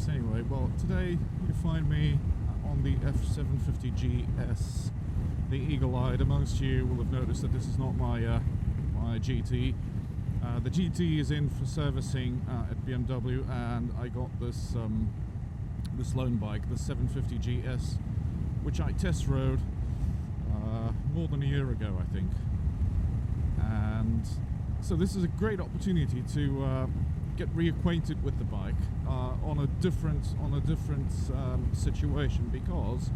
Yes, anyway, well, today you find me on the F750GS, the eagle-eyed. Amongst you will have noticed that this is not my my GT. The GT is in for servicing at BMW, and I got this this loan bike, the 750GS, which I test rode more than a year ago, I think. And so this is a great opportunity to get reacquainted with the bike on a different situation, because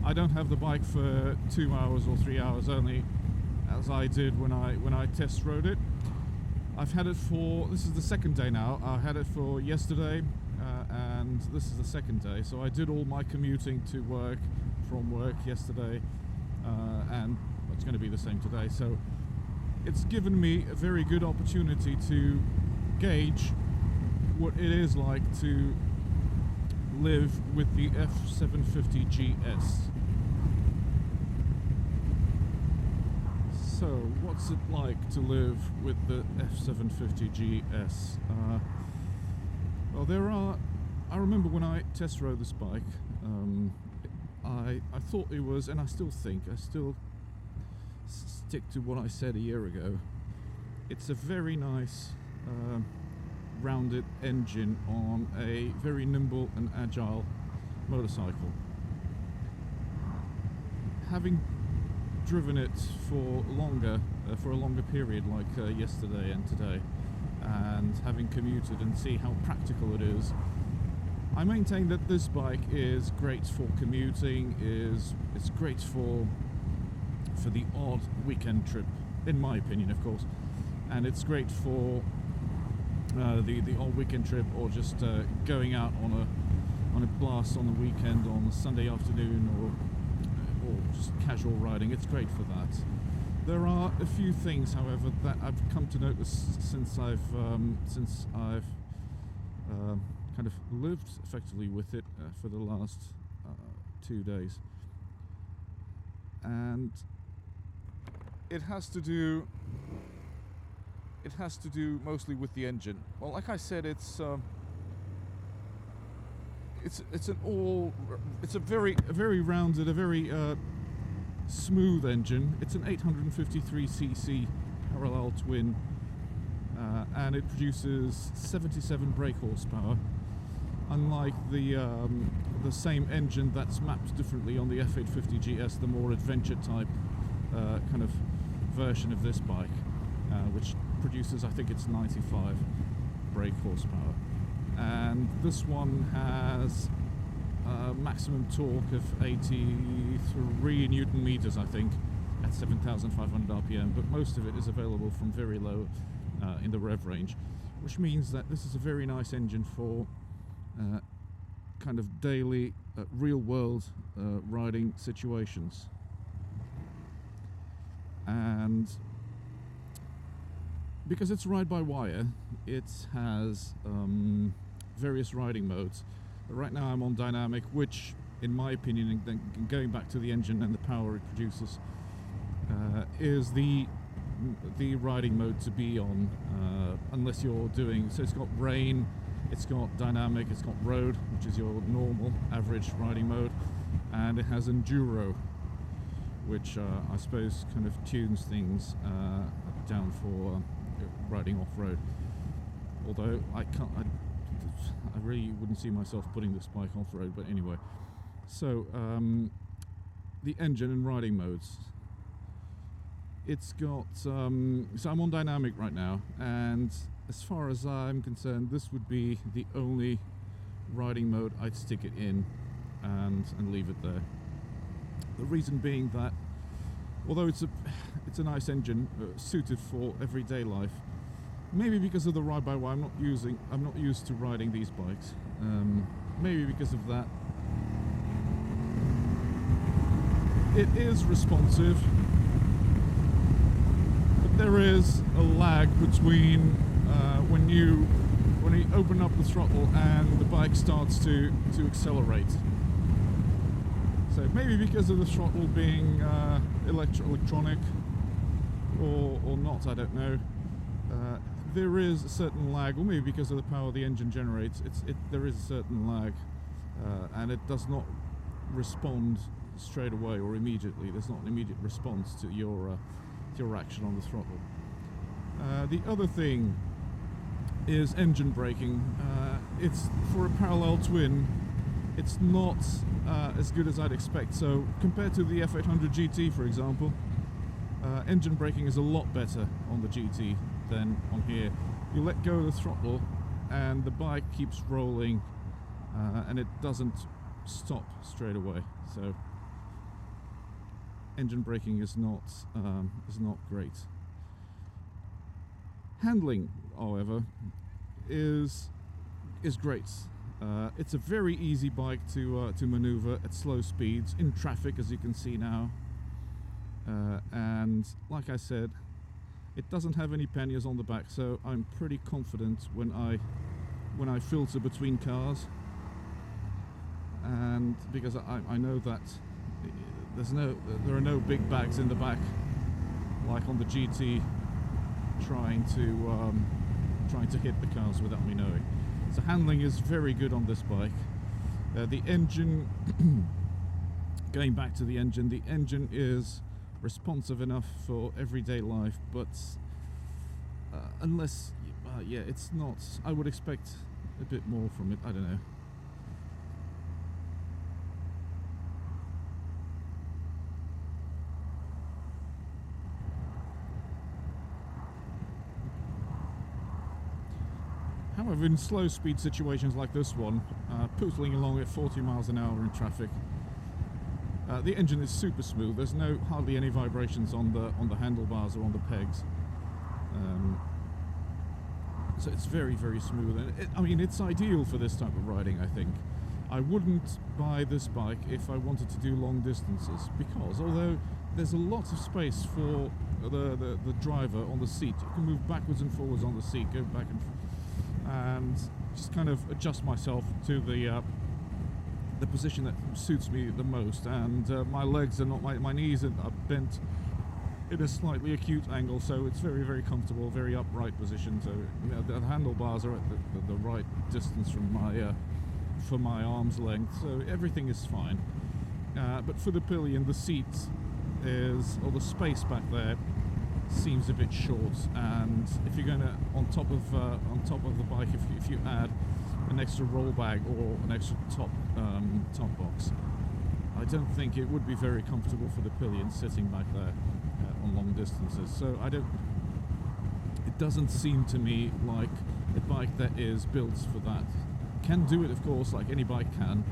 I don't have the bike for 2 hours or 3 hours only, as I did when I test rode it. I've had it for, this is the second day now. I had it for yesterday and this is the second day, so I did all my commuting to work from work yesterday, and it's going to be the same today. So it's given me a very good opportunity to gauge what it is like to live with the F750GS. So, what's it like to live with the F750GS? Well, I remember when I test rode this bike, I thought it was, and I still stick to what I said a year ago. It's a very nice rounded engine on a very nimble and agile motorcycle. Having driven it for a longer period, like yesterday and today, and having commuted and see how practical it is, I maintain that this bike is great for commuting. It's great for the odd weekend trip, in my opinion, of course, and it's great for the odd weekend trip, or just going out on a blast on the weekend, on a Sunday afternoon, or just casual riding. It's great for that. There are a few things, however, that I've come to notice since I've kind of lived effectively with it for the last 2 days, and it has to do mostly with the engine. Well, like I said, it's a very rounded, a very smooth engine. It's an 853cc parallel twin, and it produces 77 brake horsepower. Unlike the same engine that's mapped differently on the F850GS, the more adventure type kind of version of this bike, which produces, I think it's 95 brake horsepower. And this one has a maximum torque of 83 Newton meters, I think, at 7,500 RPM, but most of it is available from very low in the rev range, which means that this is a very nice engine for kind of daily, real-world riding situations. And because it's ride-by-wire, it has various riding modes. Right now I'm on dynamic, which, in my opinion, and then going back to the engine and the power it produces, is the riding mode to be on, unless you're doing, so it's got rain, it's got dynamic, it's got road, which is your normal average riding mode, and it has enduro, which I suppose kind of tunes things down for riding off-road. Although I really wouldn't see myself putting this bike off-road, but anyway. So the engine and riding modes. It's got so I'm on dynamic right now, and as far as I'm concerned, this would be the only riding mode I'd stick it in and leave it there. The reason being that, although it's a nice engine suited for everyday life, maybe because of the ride-by-wire, I'm not used to riding these bikes. Maybe because of that, it is responsive, but there is a lag between when you open up the throttle and the bike starts to accelerate. So maybe because of the throttle being electronic or not, I don't know. there is a certain lag, or maybe because of the power the engine generates, there is a certain lag, and it does not respond straight away or immediately. There's not an immediate response to your action on the throttle. The other thing is engine braking. It's for a parallel twin. It's not as good as I'd expect. So compared to the F800GT, for example, engine braking is a lot better on the GT than on here. You let go of the throttle and the bike keeps rolling, and it doesn't stop straight away. So engine braking is not great. Handling, however, is great. It's a very easy bike to maneuver at slow speeds in traffic, as you can see now. And like I said, it doesn't have any panniers on the back, so I'm pretty confident when I filter between cars. And because I know that there are no big bags in the back like on the GT trying to hit the cars without me knowing. So handling is very good on this bike. The engine, going back to the engine is responsive enough for everyday life, but unless, yeah, it's not. I would expect a bit more from it. I don't know. However, in slow speed situations like this one, pootling along at 40 miles an hour in traffic, the engine is super smooth. There's hardly any vibrations on the handlebars or on the pegs, so it's very, very smooth. And I mean, it's ideal for this type of riding. I think I wouldn't buy this bike if I wanted to do long distances, because although there's a lot of space for the driver on the seat, you can move backwards and forwards on the seat, go back and just kind of adjust myself to the position that suits me the most. And my legs are not, my knees are bent in a slightly acute angle, so it's very, very comfortable, very upright position. So the handlebars are at the right distance from my arm's length, so everything is fine. But for the pillion, the seat or the space back there seems a bit short, and if you're going to on top of the bike, if you add an extra roll bag or an extra top box, I don't think it would be very comfortable for the pillion sitting back there on long distances. So it doesn't seem to me like a bike that is built for that. Can do it, of course, like any bike can,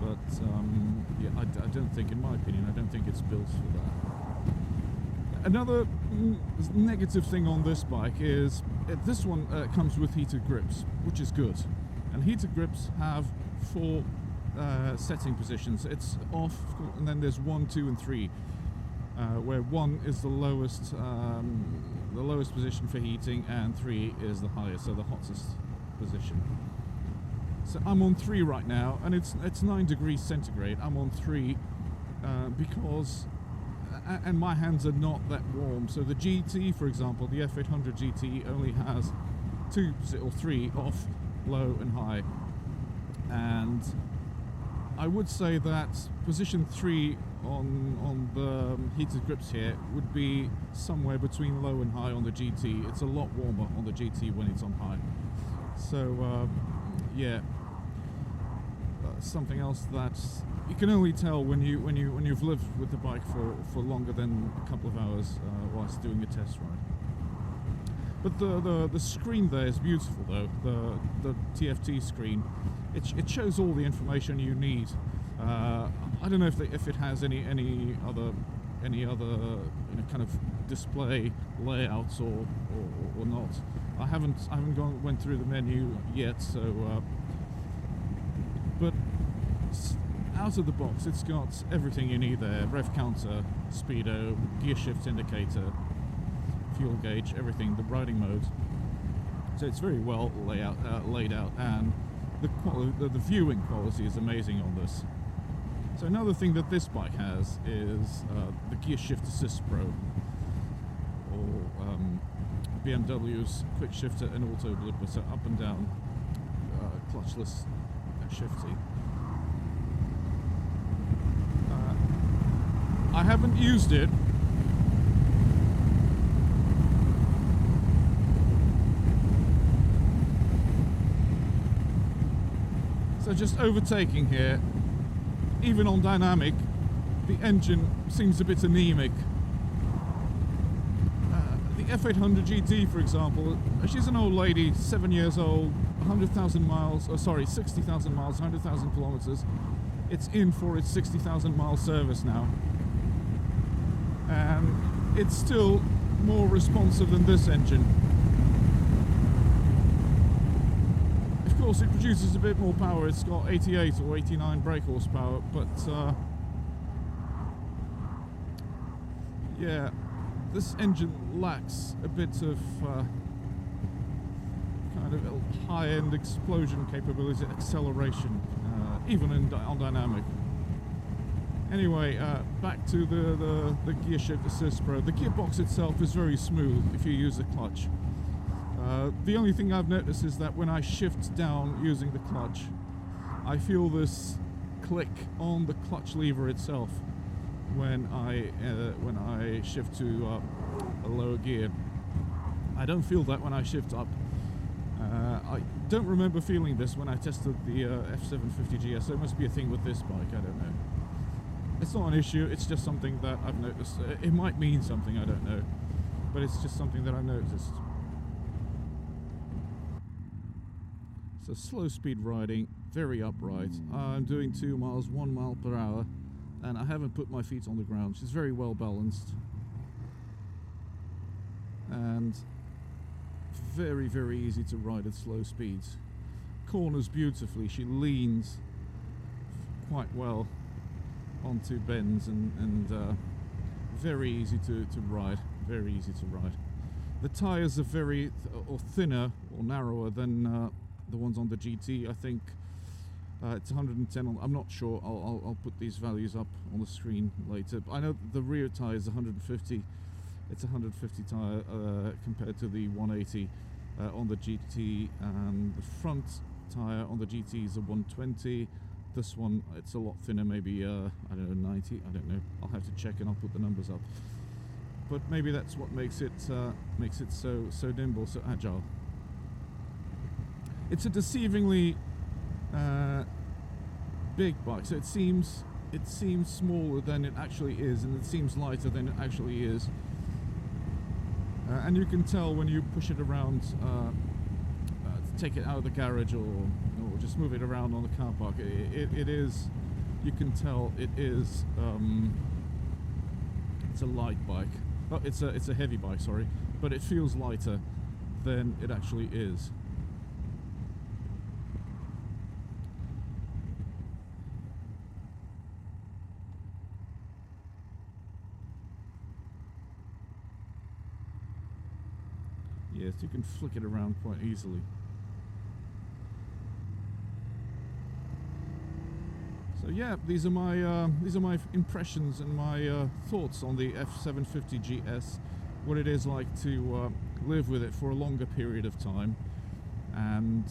but yeah, I don't think, in my opinion, I don't think it's built for that. Another negative thing on this bike is this one comes with heated grips, which is good. And heated grips have 4 setting positions. It's off, and then there's 1, 2, and 3, where 1 is the lowest position for heating, and 3 is the highest, so the hottest position. So I'm on 3 right now, and it's 9 degrees centigrade. I'm on 3 because. And my hands are not that warm. So the GT, for example, the F800GT only has 2 or 3 off, low and high. And I would say that position 3 on the heated grips here would be somewhere between low and high on the GT. It's a lot warmer on the GT when it's on high. So yeah, something else that you can only tell when you've lived with the bike for longer than a couple of hours whilst doing a test ride. But the screen there is beautiful, though. The Tft Screen, it shows all the information you need. I don't know if it has any other kind of display layouts or not. I haven't went through the menu yet, so but out of the box, it's got everything you need there: rev counter, speedo, gear shift indicator, fuel gauge, everything, the riding mode. So it's very well laid out, and the viewing quality is amazing on this. So another thing that this bike has is the Gear Shift Assist Pro. or BMW's quick shifter and auto blipper, so up and down, clutchless shifty. I haven't used it. So just overtaking here, even on dynamic, the engine seems a bit anemic. The F800GT, for example, she's an old lady, 7 years old, 100,000 miles, oh sorry, 60,000 miles, 100,000 kilometers. It's in for its 60,000 mile service now. And it's still more responsive than this engine. Of course, it produces a bit more power. It's got 88 or 89 brake horsepower, but yeah, this engine lacks a bit of kind of high-end explosion capability, acceleration, even on dynamic. Anyway, back to the gear shift assist pro. The gearbox itself is very smooth if you use the clutch. The only thing I've noticed is that when I shift down using the clutch, I feel this click on the clutch lever itself when I shift to a lower gear. I don't feel that when I shift up. I don't remember feeling this when I tested the F750GS. There must be a thing with this bike, I don't know. It's not an issue, it's just something that I've noticed. It might mean something, I don't know, but it's just something that I've noticed. So slow speed riding, very upright. I'm doing 2 miles, 1 mile per hour, and I haven't put my feet on the ground. She's very well balanced. And very, very easy to ride at slow speeds. Corners beautifully, she leans quite well onto bends and very easy to ride, very easy to ride. The tyres are very thinner or narrower than the ones on the GT. I think it's 110 on, I'm not sure, I'll put these values up on the screen later. But I know the rear tyre is 150, it's 150 tyre compared to the 180 on the GT, and the front tyre on the GT is a 120. This one, it's a lot thinner, maybe, I don't know, 90, I don't know. I'll have to check and I'll put the numbers up. But maybe that's what makes it so nimble, so agile. It's a deceivingly big bike, so it seems smaller than it actually is, and it seems lighter than it actually is. And you can tell when you push it around, take it out of the garage or just move it around on the car park. It is, you can tell it is. It's a light bike. Oh, it's a heavy bike, sorry, but it feels lighter than it actually is. Yes, you can flick it around quite easily. So yeah, these are my impressions and my thoughts on the F750GS. What it is like to live with it for a longer period of time, and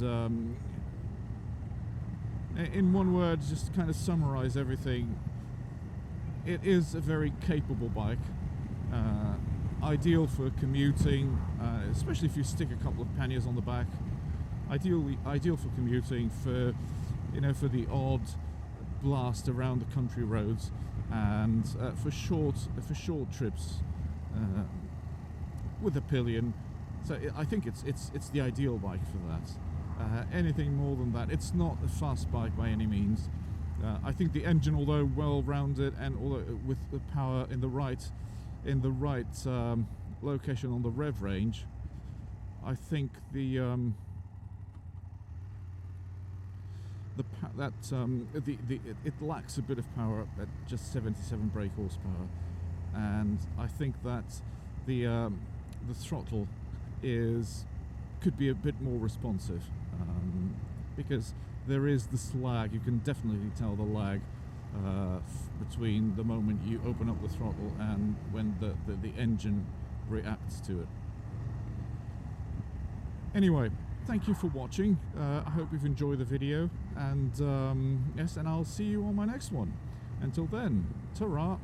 in one word, just to kind of summarize everything, it is a very capable bike. Ideal for commuting, especially if you stick a couple of panniers on the back. Ideal for commuting, for for the odd blast around the country roads, and for short trips with a pillion. So I think it's the ideal bike for that. Anything more than that, it's not a fast bike by any means. I think the engine, although well-rounded and although with the power in the right location on the rev range, I think it lacks a bit of power at just 77 brake horsepower, and I think that the throttle could be a bit more responsive, because there is this lag. You can definitely tell the lag between the moment you open up the throttle and when the engine reacts to it. Anyway, thank you for watching. I hope you've enjoyed the video, and yes, and I'll see you on my next one. Until then, ta-ra!